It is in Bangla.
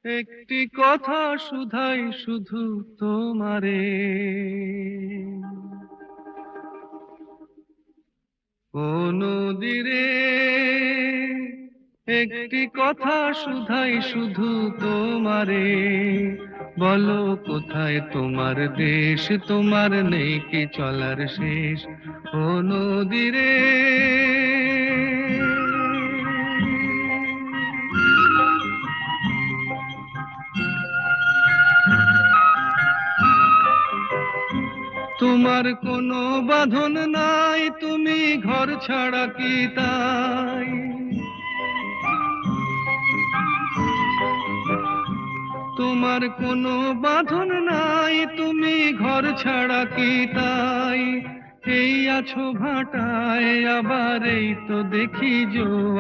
একটি কথা শুধাই শুধু তোমারে, ও নদীরে। একটি কথা শুধাই শুধু তোমারে, বলো কোথায় তোমার দেশ, তোমার নেই কি চলার শেষ, ও নদীরে। তোমার কোনো বাঁধন নাই, তুমি ঘর ছাড়া কি তাই? তোমার কোনো বাঁধন নাই, তুমি ঘর ছাড়া কি তাই? এই আছো ভাটায়, আবার এই তো দেখি জোয়ার।